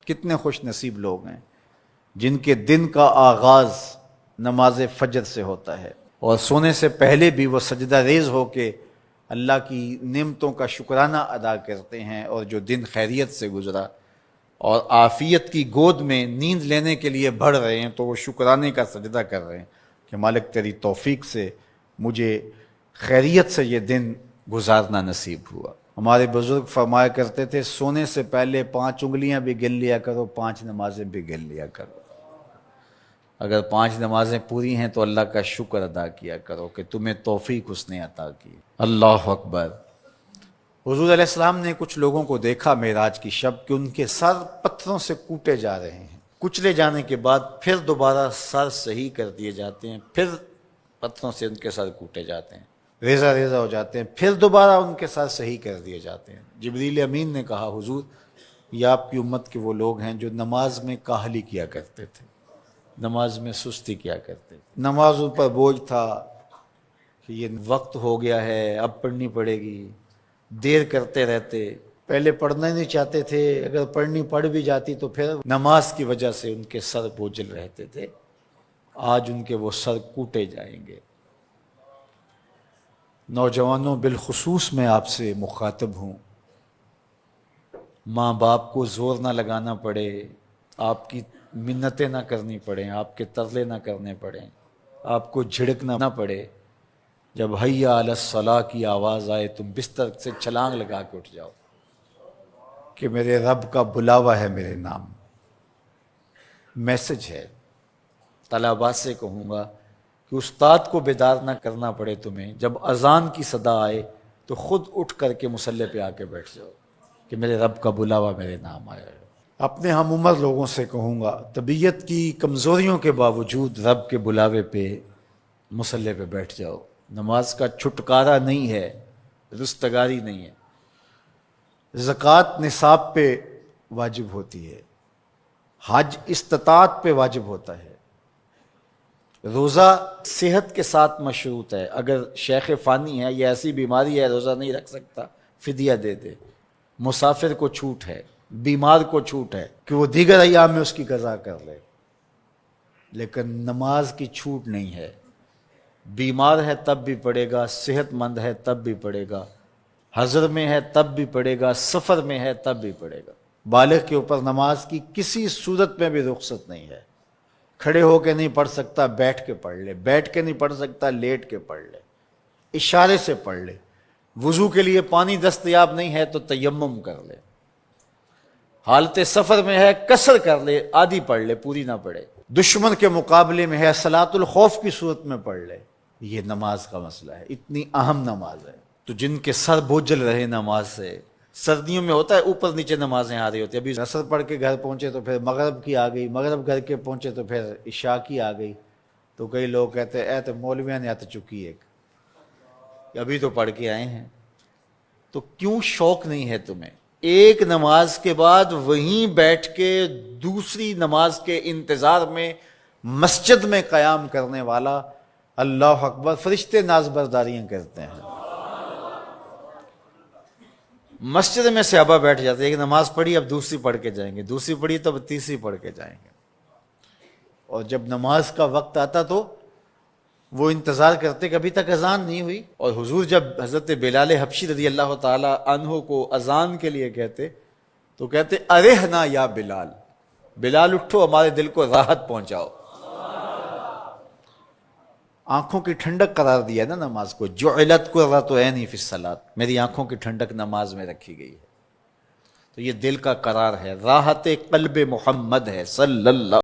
کتنے خوش نصیب لوگ ہیں جن کے دن کا آغاز نماز فجر سے ہوتا ہے، اور سونے سے پہلے بھی وہ سجدہ ریز ہو کے اللہ کی نعمتوں کا شکرانہ ادا کرتے ہیں، اور جو دن خیریت سے گزرا اور عافیت کی گود میں نیند لینے کے لیے بڑھ رہے ہیں تو وہ شکرانے کا سجدہ کر رہے ہیں کہ مالک تیری توفیق سے مجھے خیریت سے یہ دن گزارنا نصیب ہوا۔ ہمارے بزرگ فرمایا کرتے تھے سونے سے پہلے 5 انگلیاں بھی گن لیا کرو، 5 نمازیں بھی گن لیا کرو۔ اگر 5 نمازیں پوری ہیں تو اللہ کا شکر ادا کیا کرو کہ تمہیں توفیق اس نے عطا کی۔ اللہ اکبر۔ حضور علیہ السلام نے کچھ لوگوں کو دیکھا معراج کی شب کہ ان کے سر پتھروں سے کوٹے جا رہے ہیں، کچلے جانے کے بعد پھر دوبارہ سر صحیح کر دیے جاتے ہیں، پھر پتھروں سے ان کے سر کوٹے جاتے ہیں، ریزہ ریزہ ہو جاتے ہیں، پھر دوبارہ ان کے سر صحیح کر دیے جاتے ہیں۔ جبریل امین نے کہا حضور یہ آپ کی امت کے وہ لوگ ہیں جو نماز میں کاہلی کیا کرتے تھے، نماز میں سستی کیا کرتے تھے، نماز ان پر بوجھ تھا کہ یہ وقت ہو گیا ہے اب پڑھنی پڑے گی، دیر کرتے رہتے، پہلے پڑھنا ہی نہیں چاہتے تھے، اگر پڑھنی پڑھ بھی جاتی تو پھر نماز کی وجہ سے ان کے سر بوجھل رہتے تھے، آج ان کے وہ سر کوٹے جائیں گے۔ نوجوانوں بالخصوص میں آپ سے مخاطب ہوں، ماں باپ کو زور نہ لگانا پڑے، آپ کی منتیں نہ کرنی پڑیں، آپ کے ترلے نہ کرنے پڑیں، آپ کو جھڑکنا نہ پڑے، جب حی علی الصلاۃ کی آواز آئے تم بستر سے چھلانگ لگا کے اٹھ جاؤ کہ میرے رب کا بلاوا ہے میرے نام۔ میسج ہے، طلباء سے کہوں گا کہ استاد کو بیدار نہ کرنا پڑے تمہیں، جب اذان کی صدا آئے تو خود اٹھ کر کے مصلی پہ آ کے بیٹھ جاؤ کہ میرے رب کا بلاوا میرے نام آیا ہے۔ اپنے ہم عمر لوگوں سے کہوں گا طبیعت کی کمزوریوں کے باوجود رب کے بلاوے پہ مصلی پہ بیٹھ جاؤ۔ نماز کا چھٹکارا نہیں ہے، رستگاری نہیں ہے۔ زکوٰۃ نصاب پہ واجب ہوتی ہے، حج استطاعت پہ واجب ہوتا ہے، روزہ صحت کے ساتھ مشروط ہے، اگر شیخ فانی ہے یا ایسی بیماری ہے روزہ نہیں رکھ سکتا فدیہ دے دے۔ مسافر کو چھوٹ ہے، بیمار کو چھوٹ ہے کہ وہ دیگر ایام میں اس کی قضا کر لے، لیکن نماز کی چھوٹ نہیں ہے، بیمار ہے تب بھی پڑھے گا، صحت مند ہے تب بھی پڑھے گا، حضر میں ہے تب بھی پڑھے گا، سفر میں ہے تب بھی پڑھے گا۔ بالغ کے اوپر نماز کی کسی صورت میں بھی رخصت نہیں ہے، کھڑے ہو کے نہیں پڑھ سکتا بیٹھ کے پڑھ لے، بیٹھ کے نہیں پڑھ سکتا لیٹ کے پڑھ لے، اشارے سے پڑھ لے، وضو کے لیے پانی دستیاب نہیں ہے تو تیمم کر لے، حالت سفر میں ہے قصر کر لے، آدھی پڑھ لے پوری نہ پڑھے، دشمن کے مقابلے میں ہے صلاۃ الخوف کی صورت میں پڑھ لے۔ یہ نماز کا مسئلہ ہے، اتنی اہم نماز ہے۔ تو جن کے سر بوجھل رہے نماز سے، سردیوں میں ہوتا ہے اوپر نیچے نمازیں آ رہی ہوتی ہیں، ابھی عصر پڑھ کے گھر پہنچے تو پھر مغرب کی آ گئی، مغرب گھر کے پہنچے تو پھر عشاء کی آ گئی، تو کئی لوگ کہتے ہیں اے تو مولویاں نے آت چکی ایک، ابھی تو پڑھ کے آئے ہیں۔ تو کیوں شوق نہیں ہے تمہیں؟ ایک نماز کے بعد وہیں بیٹھ کے دوسری نماز کے انتظار میں مسجد میں قیام کرنے والا، اللہ اکبر، فرشتے ناز برداریاں کرتے ہیں۔ مسجد میں صحابہ بیٹھ جاتے ہیں، ایک نماز پڑھی اب دوسری پڑھ کے جائیں گے، دوسری پڑھی تو اب تیسری پڑھ کے جائیں گے، اور جب نماز کا وقت آتا تو وہ انتظار کرتے کہ ابھی تک اذان نہیں ہوئی، اور حضور جب حضرت بلال حبشی رضی اللہ تعالی عنہ کو اذان کے لیے کہتے تو کہتے ارحنا یا بلال، بلال اٹھو ہمارے دل کو راحت پہنچاؤ۔ آنکھوں کی ٹھنڈک قرار دیا ہے نا نماز کو، جعلت قرۃ عینی فی الصلاۃ، میری آنکھوں کی ٹھنڈک نماز میں رکھی گئی ہے، تو یہ دل کا قرار ہے، راحت قلب محمد ہے صلی اللہ